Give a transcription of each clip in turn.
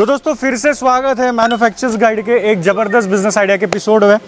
तो दोस्तों फिर से स्वागत है मैन्युफैक्चरर्स गाइड के एक ज़बरदस्त बिजनेस आइडिया के एपिसोड में।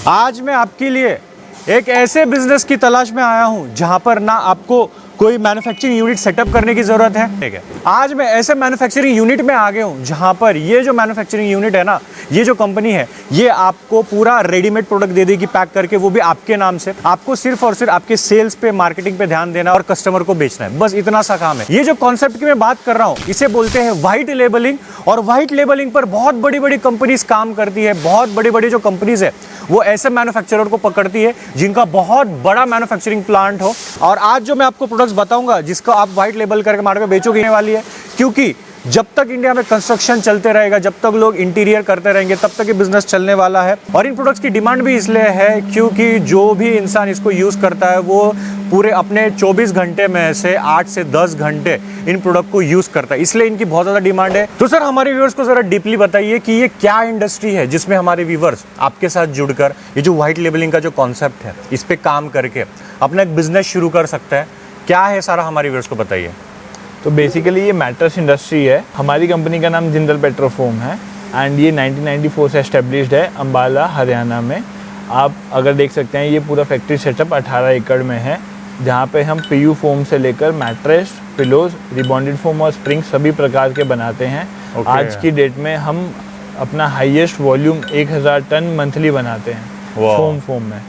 आज मैं आपके लिए एक ऐसे बिजनेस की तलाश में आया हूं जहां पर ना आपको कोई मैन्युफैक्चरिंग यूनिट सेटअप करने की ज़रूरत है। ठीक है, आज मैं ऐसे मैन्युफैक्चरिंग यूनिट में आ गया हूं जहां पर ये जो मैन्युफैक्चरिंग यूनिट है ना, ये जो कंपनी है, ये आपको पूरा रेडीमेड प्रोडक्ट दे देगी पैक करके, वो भी आपके नाम से। आपको सिर्फ और सिर्फ आपके सेल्स पे, मार्केटिंग पे ध्यान देना और कस्टमर को बेचना है, बस इतना सा काम है। ये जो कॉन्सेप्ट की मैं बात कर रहा हूँ, इसे बोलते हैं व्हाइट लेबलिंग। और व्हाइट लेबलिंग पर बहुत बड़ी बड़ी कंपनीज काम करती है। बहुत बड़ी बड़ी जो कंपनीज है वो ऐसे मैन्युफैक्चरर को पकड़ती है जिनका बहुत बड़ा मैन्युफैक्चरिंग प्लांट हो। और आज जो मैं आपको प्रोडक्ट्स बताऊंगा जिसका आप व्हाइट लेबल करके मार्केट में बेचोगे वाली है, क्योंकि जब तक इंडिया में कंस्ट्रक्शन चलते रहेगा, जब तक लोग इंटीरियर करते रहेंगे, तब तक ये बिजनेस चलने वाला है। और इन प्रोडक्ट्स की डिमांड भी इसलिए है क्योंकि जो भी इंसान इसको यूज करता है वो पूरे अपने 24 घंटे में से 8 से 10 घंटे इन प्रोडक्ट को यूज करता है, इसलिए इनकी बहुत ज्यादा डिमांड है। तो सर हमारे व्यूअर्स को जरा डीपली बताइए कि ये क्या इंडस्ट्री है जिसमें हमारे व्यूअर्स आपके साथ जुड़कर ये जो व्हाइट लेबलिंग का जो कॉन्सेप्ट है, इस पे काम करके अपना एक बिजनेस शुरू कर सकता है। क्या है सारा, हमारे व्यूअर्स को बताइए। तो बेसिकली ये मैट्रेस इंडस्ट्री है। हमारी कंपनी का नाम जिंदल पेट्रोफोम है एंड ये 1994 से एस्टेब्लिश्ड है अम्बाला, हरियाणा में। आप अगर देख सकते हैं ये पूरा फैक्ट्री सेटअप 18 एकड़ में है, जहाँ पे हम पीयू फोम से लेकर मैट्रेस, पिलोज, रिबॉन्डेड फोम और स्प्रिंग सभी प्रकार के बनाते हैं। आज की डेट में हम अपना हाईएस्ट वॉल्यूम 1000 टन मंथली बनाते हैं फोम में।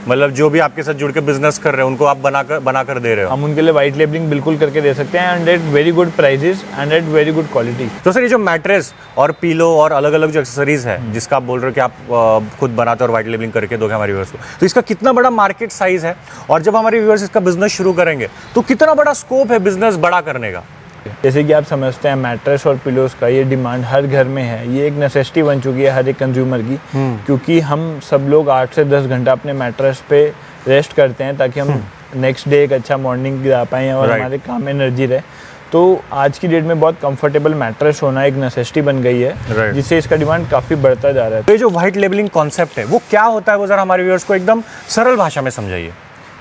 मतलब जो भी आपके साथ जुड़ के बिजनेस कर रहे हैं उनको आप बनाकर दे रहे हो। हम उनके लिए व्हाइट लेबलिंग बिल्कुल करके दे सकते हैं and at very good prices and at very good quality. तो सर ये जो मैट्रेस और पीलो और अलग अलग जो एक्सेसरीज है जिसका आप बोल रहे हो कि आप खुद बनाते हो और व्हाइट लेबलिंग करके दोगे हमारे व्यूअर्स को, तो इसका कितना बड़ा मार्केट साइज है? और जब हमारे व्यूअर्स इसका बिजनेस शुरू करेंगे तो कितना बड़ा स्कोप है बिजनेस बड़ा करने का? जैसे कि आप समझते हैं मैट्रेस और पिलोज का ये डिमांड हर घर में है। ये एक नेसेसिटी बन चुकी है हर एक कंज्यूमर की, क्योंकि हम सब लोग 8 से 10 घंटा अपने मैट्रेस पे रेस्ट करते हैं ताकि हम नेक्स्ट डे एक अच्छा मॉर्निंग गिरा पाएँ और हमारे काम में एनर्जी रहे। तो आज की डेट में बहुत कंफर्टेबल मैट्रेस होना एक नेसेसिटी बन गई है, जिससे इसका डिमांड काफ़ी बढ़ता जा रहा है। तो ये जो व्हाइट लेबलिंग कॉन्सेप्ट है वो क्या होता है, वो जरा हमारे व्यूअर्स को एकदम सरल भाषा में समझाइए।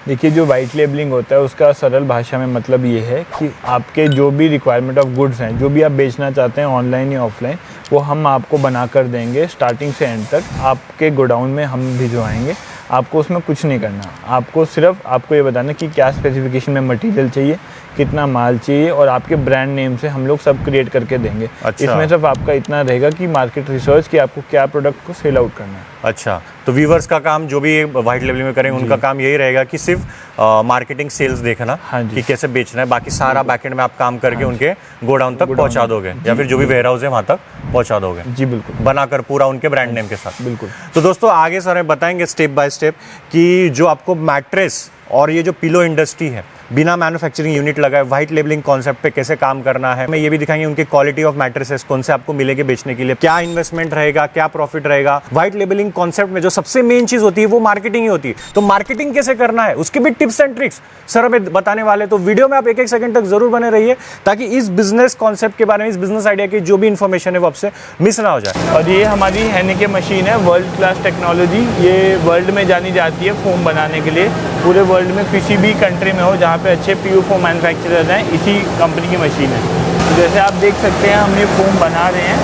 देखिए, जो वाइट लेबलिंग होता है उसका सरल भाषा में मतलब ये है कि आपके जो भी रिक्वायरमेंट ऑफ गुड्स हैं, जो भी आप बेचना चाहते हैं ऑनलाइन या ऑफलाइन, वो हम आपको बना कर देंगे स्टार्टिंग से एंड तक। आपके गोडाउन में हम भिजवाएंगे, आपको उसमें कुछ नहीं करना। आपको सिर्फ आपको ये बताना कि क्या स्पेसिफिकेशन में मटेरियल चाहिए, कितना माल चाहिए, और आपके ब्रांड नेम से हम लोग सब क्रिएट करके देंगे। अच्छा। इसमें सिर्फ आपका इतना रहेगा कि मार्केट रिसर्च कि आपको क्या प्रोडक्ट को सेल आउट करना है। अच्छा, तो व्यूअर्स का काम जो भी व्हाइट लेबलिंग में करेंगे उनका काम यही रहेगा कि सिर्फ मार्केटिंग सेल्स देखना कि कैसे बेचना है, बाकी सारा बैकएंड में आप काम करके उनके गोडाउन तक पहुंचा दोगे या फिर जो भी वेयर हाउस है वहां तक पहुंचा दोगे। जी बिल्कुल, बनाकर पूरा उनके ब्रांड नेम के साथ। बिल्कुल। तो दोस्तों आगे सर बताएंगे स्टेप बाय स्टेप कि जो आपको मैट्रेस और ये जो पिलो इंडस्ट्री है बिना मैन्युफैक्चरिंग यूनिट लगाए व्हाइट लेबलिंग कॉन्सेप्ट पे कैसे काम करना है। मैं ये भी दिखाएंगे उनकी क्वालिटी ऑफ मैट्रेसेस कौन से आपको मिलेंगे बेचने के लिए, क्या इन्वेस्टमेंट रहेगा, क्या प्रॉफिट रहेगा। व्हाइट लेबलिंग कॉन्सेप्ट में जो सबसे मेन चीज होती है वो मार्केटिंग ही होती है। तो मार्केटिंग कैसे करना है उसके भी टिप्स एंड ट्रिक्स सर हमें बताने वाले। तो वीडियो में आप एक सेकंड तक जरूर बने रहिए ताकि इस बिजनेस कॉन्सेप्ट के बारे में, इस बिजनेस आइडिया की जो भी इंफॉर्मेशन है वो आपसे मिस ना हो जाए। और ये हमारी हेनिके मशीन है, वर्ल्ड क्लास टेक्नोलॉजी। ये वर्ल्ड में जानी जाती है फोम बनाने के लिए। पूरे वर्ल्ड में किसी भी कंट्री में हो जहाँ पे अच्छे पीयू फोम मैन्युफैक्चरर्स हैं, इसी कंपनी की मशीन है। तो जैसे आप देख सकते हैं हम ये फोम बना रहे हैं,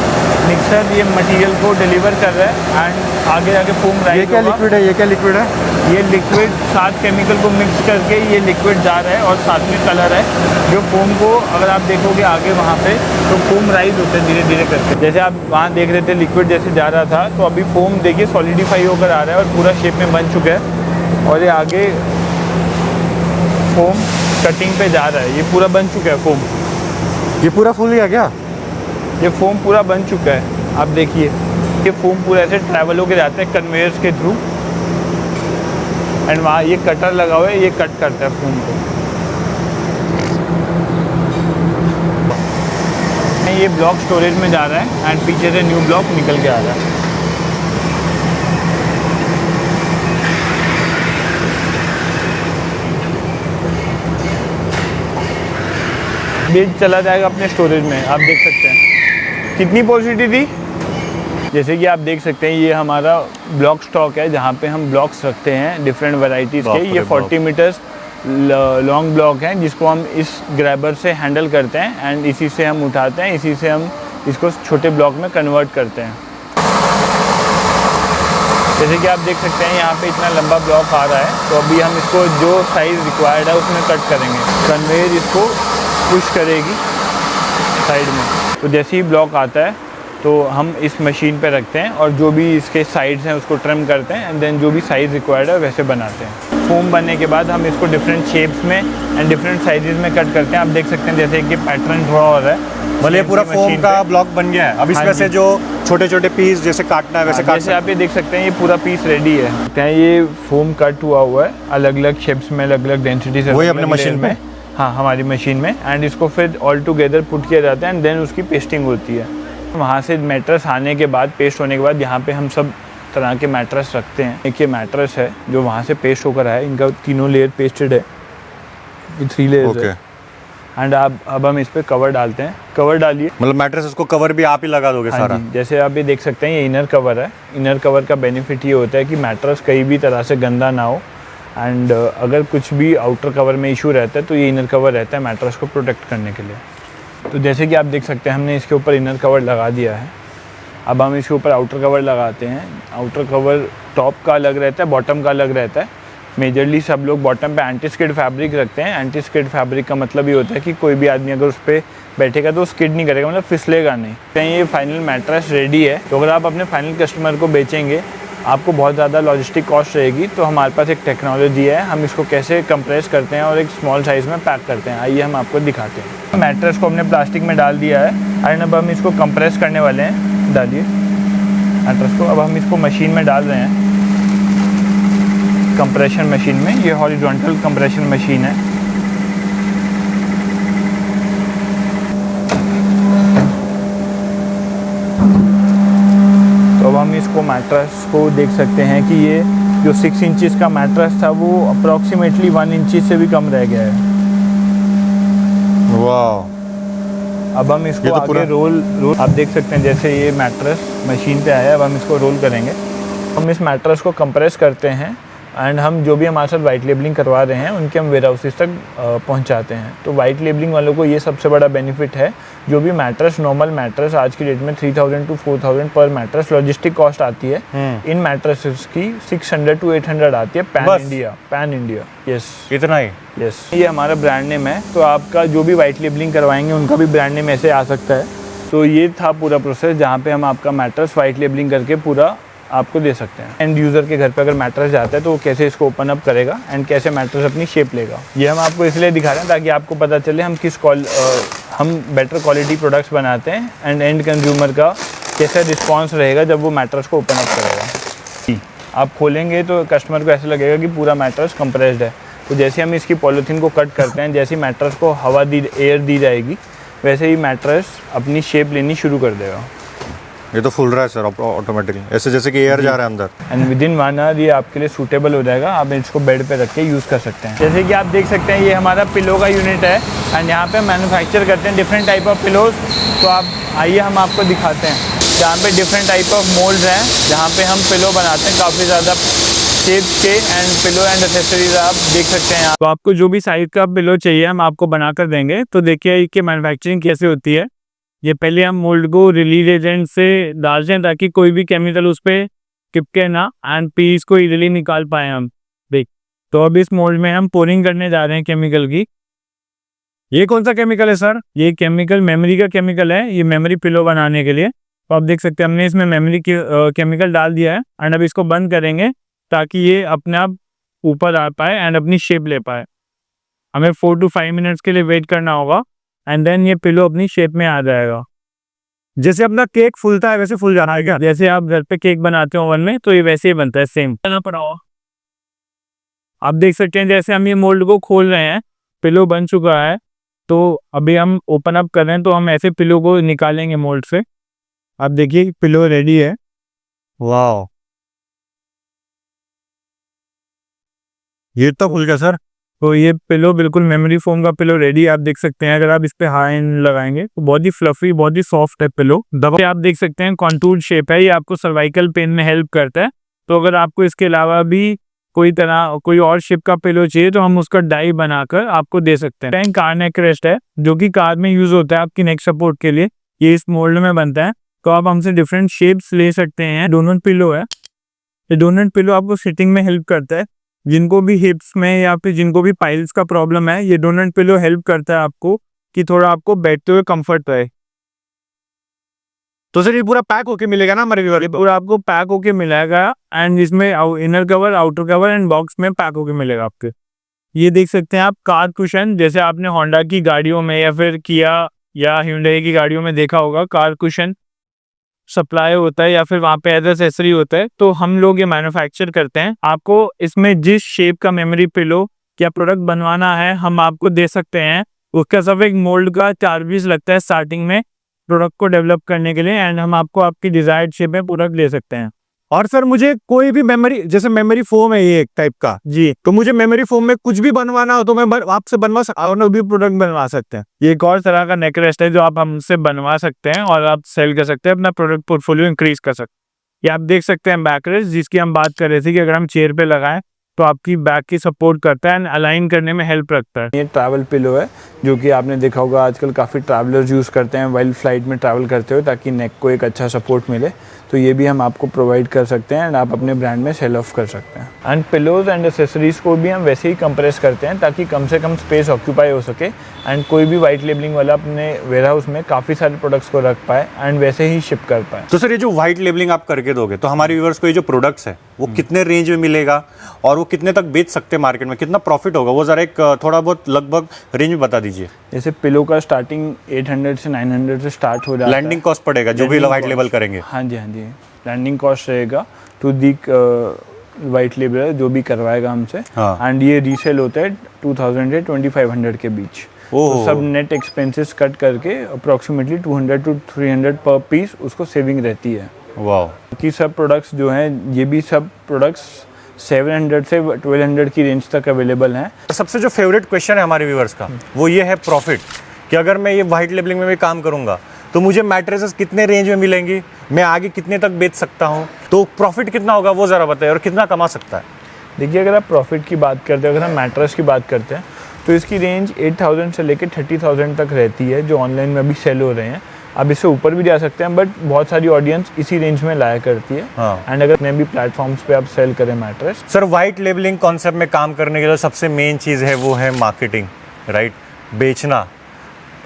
मिक्सर ये मटेरियल को डिलीवर कर रहा है एंड आगे जाके फोम राइज। ये क्या लिक्विड है? ये क्या लिक्विड है? ये लिक्विड 7 केमिकल को मिक्स करके ये लिक्विड जा रहा है और साथ में कलर है जो फोम को, अगर आप देखोगे आगे वहाँ पे, तो फोम राइज होता है धीरे धीरे करके। जैसे आप वहाँ देख रहे थे लिक्विड जैसे जा रहा था, तो अभी फोम देखिए सॉलिडिफाई होकर आ रहा है और पूरा शेप में बन चुका है। और ये आगे फोम कटिंग पे जा रहा है, ये पूरा बन चुका है फोम। ये पूरा फुल गया क्या? ये फोम पूरा बन चुका है, आप देखिए। ये फोम पूरा ऐसे ट्रैवल होकर जाता है कन्वेयर्स के थ्रू एंड वहाँ ये कटर लगा हुआ है, ये कट करता है फोम को। ये ब्लॉक स्टोरेज में जा रहा है एंड पीछे से न्यू ब्लॉक निकल के आ रहा है। बेच चला जाएगा अपने स्टोरेज में। आप देख सकते हैं कितनी पॉजिटिविटी थी। जैसे कि आप देख सकते हैं ये हमारा ब्लॉक स्टॉक है जहाँ पे हम ब्लॉक्स रखते हैं डिफरेंट वैरायटीज़ के। ये 40 मीटर्स लॉन्ग ब्लॉक हैं जिसको हम इस ग्रैबर से हैंडल करते हैं एंड इसी से हम उठाते हैं, इसी से हम इसको छोटे ब्लॉक में कन्वर्ट करते हैं। जैसे कि आप देख सकते हैं यहाँ पे इतना लंबा ब्लॉक आ रहा है, तो अभी हम इसको जो साइज़ रिक्वायर्ड है उसमें कट करेंगे। कन्वेयर इसको पुश करेगी साइड में, तो जैसे ही ब्लॉक आता है तो हम इस मशीन पे रखते हैं और जो भी इसके साइड्स हैं उसको ट्रिम करते हैं एंड देन जो भी साइज़ रिक्वायर्ड है वैसे बनाते हैं। फोम बनने के बाद हम इसको डिफरेंट शेप्स में एंड डिफरेंट साइजेस में कट करते हैं। आप देख सकते हैं जैसे कि पैटर्न ड्रॉ हो रहा है, मतलब ये पूरा फोम का ब्लॉक बन गया है। अब इसमें से जो छोटे छोटे पीस जैसे काटना है वैसे काट जैसे आप ये देख सकते हैं ये पूरा पीस रेडी है। ये फोम कट हुआ है अलग अलग शेप्स में, अलग अलग डेंसिटी से, वही अपने मशीन में, हाँ हमारी मशीन में, एंड इसको फिर ऑल टुगेदर पुट किया जाता है एंड देन उसकी पेस्टिंग होती है। वहाँ से मैट्रेस आने के बाद, पेस्ट होने के बाद यहाँ पे हम सब तरह के मैट्रेस रखते हैं। एक ये मैट्रेस है जो वहाँ से पेस्ट होकर आया है, इनका तीनों लेयर पेस्टेड है, ये 3 लेयर्स है। एंड अब हम इस पे कवर डालते हैं। कवर डालिए, मतलब मैट्रेस उसको कवर भी आप ही लगा दोगे सारा? जैसे आप ये देख सकते हैं ये इनर कवर है। इनर कवर का बेनिफिट ये होता है कि मैट्रेस कहीं भी तरह से गंदा ना हो एंड अगर कुछ भी आउटर कवर में इशू रहता है तो ये इनर कवर रहता है मैट्रेस को प्रोटेक्ट करने के लिए। तो जैसे कि आप देख सकते हैं हमने इसके ऊपर इनर कवर लगा दिया है। अब हम इसके ऊपर आउटर कवर लगाते हैं। आउटर कवर टॉप का अलग रहता है, बॉटम का अलग रहता है। मेजरली सब लोग बॉटम पे एंटी स्किड फैब्रिक रखते हैं। एंटी स्किड फैब्रिक का मतलब ये होता है कि कोई भी आदमी अगर उस पर बैठेगा तो स्किड नहीं करेगा, मतलब फिसलेगा नहीं। कहीं ये फाइनल मैट्रेस रेडी है, तो अगर आप अपने फाइनल कस्टमर को बेचेंगे आपको बहुत ज़्यादा लॉजिस्टिक कॉस्ट रहेगी। तो हमारे पास एक टेक्नोलॉजी है, हम इसको कैसे कंप्रेस करते हैं और एक स्मॉल साइज़ में पैक करते हैं। आइए हम आपको दिखाते हैं। मैट्रेस को हमने प्लास्टिक में डाल दिया है एंड अब हम इसको कंप्रेस करने वाले हैं। डालिए मैट्रेस को। अब हम इसको मशीन में डाल रहे हैं, कंप्रेशन मशीन में। ये हॉरिजॉन्टल कंप्रेशन मशीन है। तो अब हम इसको मैट्रेस को देख सकते हैं कि ये जो 6 इंचेस का मैट्रेस था वो अप्रॉक्सीमेटली 1 इंच से भी कम रह गया है। वाह। अब हम इसको तो आगे रोल आप देख सकते हैं जैसे ये मैट्रेस मशीन पे आया है। अब हम इसको रोल करेंगे। हम इस मैट्रेस को कंप्रेस करते हैं एंड हम जो भी हमारे साथ वाइट लेबलिंग करवा रहे हैं उनके हम वेयर हाउसेस तक पहुंचाते हैं। तो वाइट लेबलिंग वालों को ये सबसे बड़ा बेनिफिट है। जो भी मैट्रेस, नॉर्मल मैट्रेस आज की डेट में 3000 to 4000 पर मैट्रेस लॉजिस्टिक कॉस्ट आती है, इन मैट्रेसेस की 600 to 800 आती है पैन इंडिया। यस, इतना ही? यस, ये हमारा ब्रांड नेम है। तो आपका जो भी वाइट लेबलिंग करवाएंगे उनका भी ब्रांड नेम ऐसे आ सकता है। तो ये था पूरा प्रोसेस जहाँ पे हम आपका मैट्रेस वाइट लेबलिंग करके पूरा आपको दे सकते हैं। एंड यूज़र के घर पे अगर मैट्रेस जाता है तो वो कैसे इसको ओपन अप करेगा एंड कैसे मैट्रेस अपनी शेप लेगा, ये हम आपको इसलिए दिखा रहे हैं ताकि आपको पता चले हम बेटर क्वालिटी प्रोडक्ट्स बनाते हैं एंड एंड कंज्यूमर का कैसा रिस्पॉन्स रहेगा जब वो मैट्रेस को ओपन अप करेगा। आप खोलेंगे तो कस्टमर को ऐसा लगेगा कि पूरा मैट्रेस कंप्रेस्ड है। तो जैसे हम इसकी पॉलीथीन को कट करते हैं, जैसे मैट्रेस को एयर दी जाएगी वैसे ही मैट्रेस अपनी शेप लेनी शुरू कर देगा। ये तो फुल रहा है सर ऑटोमेटिकली, ऐसे जैसे कि एयर जा रहा है अंदर। एंड विदिन 1 आवर ये आपके लिए सूटेबल हो जाएगा। आप इसको बेड पे रख के यूज़ कर सकते हैं। जैसे कि आप देख सकते हैं ये हमारा पिलो का यूनिट है एंड यहाँ पे मैन्युफैक्चर करते हैं डिफरेंट टाइप ऑफ पिलोज। तो आप आइए हम आपको दिखाते हैं जहाँ पे डिफरेंट टाइप ऑफ मोल्ड्स हैं, जहाँ पे हम पिलो बनाते हैं काफ़ी ज़्यादा शेप के एंड पिलो एंड एक्सेसरीज आप देख सकते हैं। तो आपको जो भी साइज़ का पिलो चाहिए हम आपको बना कर देंगे। तो देखिए कि मैन्युफैक्चरिंग कैसे होती है। ये पहले हम मोल्ड को रिलीज एजेंट से डालते हैं ताकि कोई भी केमिकल उस पर चिपके ना एंड पीस को इजीली निकाल पाए हम। देख, तो अब इस मोल्ड में हम पोरिंग करने जा रहे हैं केमिकल की। ये कौन सा केमिकल है सर? ये केमिकल मेमोरी का केमिकल है, ये मेमोरी पिलो बनाने के लिए। तो आप देख सकते हैं हमने इसमें मेमोरी केमिकल डाल दिया है एंड अब इसको बंद करेंगे ताकि ये अपने आप ऊपर आ पाए एंड अपनी शेप ले पाए। हमें 4 to 5 मिनट्स के लिए वेट करना होगा एंड देन ये पिलो अपनी शेप में आ जाएगा। जैसे अपना केक फूलता है वैसे फूल जाना है क्या? जैसे आप घर पे केक बनाते हो ओवन में तो ये वैसे ही बनता है, सेम करना पड़ा हो। आप देख सकते हैं जैसे हम ये मोल्ड को खोल रहे हैं, पिलो बन चुका है। तो अभी हम ओपन अप कर रहे हैं तो हम ऐसे पिलो को निकालेंगे मोल्ड से। आप देखिए पिलो रेडी है। वाह, ये तो खुल गया सर। तो ये पिलो बिल्कुल मेमोरी फोम का पिलो रेडी है। आप देख सकते हैं अगर आप इस पे हैंड लगाएंगे तो बहुत ही फ्लफी, बहुत ही सॉफ्ट है पिलो। दबा आप देख सकते हैं कॉन्टूर शेप है, ये आपको सर्वाइकल पेन में हेल्प करता है। तो अगर आपको इसके अलावा भी कोई और शेप का पिलो चाहिए तो हम उसका डाई बनाकर आपको दे सकते हैं। कार नेक रेस्ट है जो कि कार में यूज होता है आपकी नेक सपोर्ट के लिए। ये इस मोल्ड में बनता है, तो आप हमसे डिफरेंट शेप्स ले सकते हैं। डोनट पिलो है, ये डोनट पिलो आपको सिटिंग में हेल्प करता है। जिनको भी हिप्स में या फिर जिनको भी पाइल्स का प्रॉब्लम है, ये डोनट पिलो हेल्प करता है आपको कि थोड़ा आपको बैठते हुए कंफर्ट रहे। तो सर ये पूरा पैक होके मिलेगा ना हमारे व्यूअर? पूरा आपको पैक होके मिलेगा एंड इसमें inner cover, outer cover and box में पैक होके मिलेगा आपके। ये देख सकते हैं आप कार कुशन, जैसे आपने होंडा की गाड़ियों में या फिर किया या hyundai की गाड़ियों में देखा होगा, कार कुशन सप्लाई होता है या फिर वहाँ पे एज एसेसरी होता है, तो हम लोग ये मैन्युफैक्चर करते हैं। आपको इसमें जिस शेप का मेमोरी पिलो या प्रोडक्ट बनवाना है हम आपको दे सकते हैं। उसका सब एक मोल्ड का चार्जेस लगता है स्टार्टिंग में प्रोडक्ट को डेवलप करने के लिए, एंड हम आपको आपकी डिजायर्ड शेप में प्रोडक्ट दे सकते हैं। और सर मुझे कोई भी मेमोरी, जैसे मेमोरी फोम है ये एक टाइप का जी, तो मुझे मेमोरी फोम में कुछ भी बनवाना हो तो मैं आपसे बनवा सकता हूँ? और भी प्रोडक्ट बनवा सकते हैं। ये एक और तरह का नेक रेस्ट है जो आप हमसे बनवा सकते हैं और आप सेल कर सकते हैं, अपना प्रोडक्ट पोर्टफोलियो इंक्रीज कर सकते हैं। ये आप देख सकते हैं बैक रेस्ट, जिसकी हम बात कर रहे थे कि अगर हम चेयर पे लगाएं तो आपकी बैक की सपोर्ट करता है एंड अलाइन करने में हेल्प रखता है। ये ट्रैवल पिलो है जो कि आपने देखा होगा आजकल काफ़ी ट्रैवलर्स यूज़ करते हैं वाइल फ्लाइट में ट्रैवल करते हुए, ताकि नेक को एक अच्छा सपोर्ट मिले। तो ये भी हम आपको प्रोवाइड कर सकते हैं एंड आप अपने ब्रांड में सेल ऑफ कर सकते हैं। एंड पिलोज एंड एसेसरीज को भी हम वैसे ही कंप्रेस करते हैं ताकि कम से कम स्पेस ऑक्यूपाई हो सके एंड कोई भी वाइट लेबलिंग वाला अपने वेयरहाउस में काफ़ी सारे प्रोडक्ट्स को रख पाए एंड वैसे ही शिप कर पाए। तो सर ये जो व्हाइट लेबलिंग आप करके दोगे तो हमारे व्यूअर्स को ये जो प्रोडक्ट्स है वो कितने रेंज में मिलेगा और वो कितने तक बेच सकते हैं मार्केट में, कितना प्रॉफिट होगा, वो जरा एक थोड़ा बहुत लगभग रेंज में बता दीजिए। जैसे पिलो का स्टार्टिंग 800 से 900 से स्टार्ट हो जाता है। लैंडिंग कॉस्ट पड़ेगा जो भी व्हाइट लेबल करेंगे? हाँ जी, हाँ जी, लैंडिंग कॉस्ट रहेगा टू दी वाइट लेबल जो भी करवाएगा हमसे। एंड ये रीसेल होता है 2000 से 2500 के बीच। तो सब नेट एक्सपेंसेस कट करके अप्रोक्सीमेटली 200 to 300 पर पीस उसको सेविंग रहती है। वाह। कि सब प्रोडक्ट्स जो हैं, ये भी सब प्रोडक्ट्स 700 से 1200 की रेंज तक अवेलेबल हैं। सबसे जो फेवरेट क्वेश्चन है हमारे व्यूअर्स का वो ये है प्रॉफिट, कि अगर मैं ये व्हाइट लेबलिंग में भी काम करूंगा तो मुझे मैट्रेसेस कितने रेंज में मिलेंगी, मैं आगे कितने तक बेच सकता हूं, तो प्रॉफिट कितना होगा वो ज़रा बताइए, और कितना कमा सकता है? देखिए, अगर आप प्रॉफिट की बात करते हैं, अगर हम मैट्रेस की बात करते हैं तो इसकी रेंज 8000 से लेकर 30000 तक रहती है जो ऑनलाइन में अभी सेल हो रहे हैं। अब इससे ऊपर भी जा सकते हैं, बट बहुत सारी ऑडियंस इसी रेंज में लाया करती है। एंड अगर अपने भी प्लेटफॉर्म्स पे आप सेल करें mattress. Sir white labelling concept में काम करने के लिए सबसे मेन चीज़ है वो है मार्केटिंग, राइट, बेचना।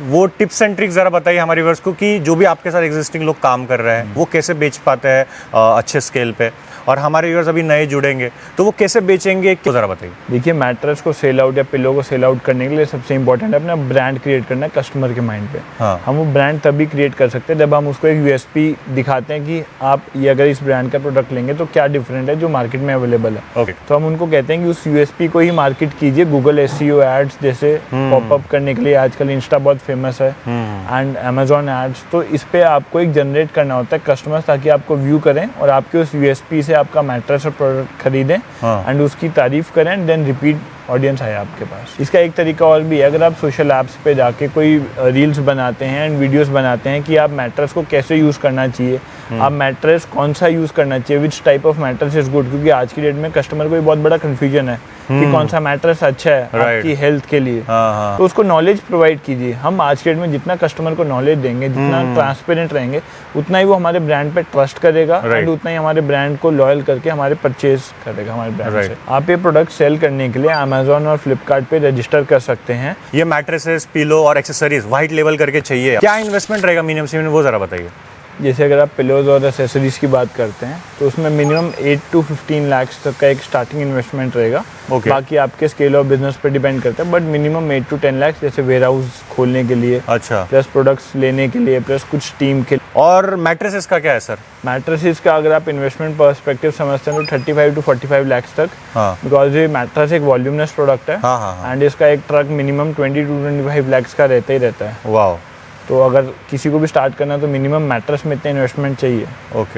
वो टिप्स एंड ट्रिक्स ज़रा बताइए हमारे व्यूअर्स को कि जो भी आपके साथ एग्जिस्टिंग लोग काम कर रहे हैं वो कैसे बेच पाते हैं अच्छे स्केल पे, और हमारे व्यूअर्स अभी नए जुड़ेंगे तो वो कैसे बेचेंगे, तो ज़रा बताइए। देखिए, मैट्रेस को सेल आउट या पिलो को सेल आउट करने के लिए सबसे इंपॉर्टेंट है अपना ब्रांड क्रिएट करना है कस्टमर के माइंड पे। हम वो ब्रांड तभी क्रिएट कर सकते हैं जब हम उसको एक यूएसपी दिखाते हैं कि आप ये अगर इस ब्रांड का प्रोडक्ट लेंगे तो क्या डिफरेंट है जो मार्केट में अवेलेबल है। तो हम उनको कहते हैं कि उस यूएसपी को ही मार्केट कीजिए। गूगल एसईओ एड्स जैसे पॉपअप करने के लिए आजकल इंस्टा बहुत फेमस है एंड अमेजॉन एड्स, तो इस पे आपको एक जनरेट करना होता है कस्टमर्स, ताकि आपको व्यू करें और आपके उस यूएसपी से आपका मैट्रेस और प्रोडक्ट खरीदें एंड उसकी तारीफ करें एंड देन रिपीट ऑडियंस आए आपके पास। इसका एक तरीका और भी है, अगर आप सोशल ऐप्स पे जाके कोई रील्स बनाते हैं एंड वीडियोस बनाते हैं कि आप मैट्रेस को कैसे यूज़ करना चाहिए, आप मैट्रेस कौन सा यूज़ करना चाहिए, which type of mattress is good, क्योंकि आज की डेट में कस्टमर को बहुत बड़ा कन्फ्यूजन है कि कौन सा मैट्रेस अच्छा है आपकी हेल्थ के लिए। तो उसको नॉलेज प्रोवाइड कीजिए। हम आज की डेट में जितना कस्टमर को नॉलेज देंगे, जितना ट्रांसपेरेंट रहेंगे, उतना ही वो हमारे ब्रांड पे ट्रस्ट करेगा एंड उतना ही हमारे ब्रांड को लॉयल करके हमारे परचेज करेगा हमारे ब्रांड से। आप ये प्रोडक्ट सेल करने के लिए अमेजॉन और फ्लिपकार्ट पे रजिस्टर कर सकते हैं। ये मैट्रेसेस, पिलो और एक्सेसरीज व्हाइट लेबल करके चाहिए, क्या इन्वेस्टमेंट रहेगा मिनिमम से वो ज़रा बताइए। जैसे अगर आप पिलोज और एसेसरीज की बात करते हैं तो उसमें मिनिमम 8 to 15 लाख तक का एक स्टार्टिंग इन्वेस्टमेंट रहेगा। बाकी आपके स्केल ऑफ बिजनेस पे डिपेंड करता है, बट मिनिमम 8 to 10 लाख जैसे वेयर हाउस खोलने के लिए, अच्छा, प्लस प्रोडक्ट्स लेने के लिए, प्लस कुछ टीम के। और मैट्रेसेस का क्या है सर? मैट्रेसेस का अगर आप इन्वेस्टमेंट पर्सपेक्टिव समझते हैं तो 35 to 45 लाख तक, बिकॉज ये मैट्रेस एक वॉल्यूमनेस प्रोडक्ट है एंड इसका एक ट्रक मिनिमम 20 to 25 लाख का रहता ही रहता है। वाह। तो अगर किसी को भी स्टार्ट करना है तो मिनिमम मैट्रेस में इतने इन्वेस्टमेंट चाहिए। ओके।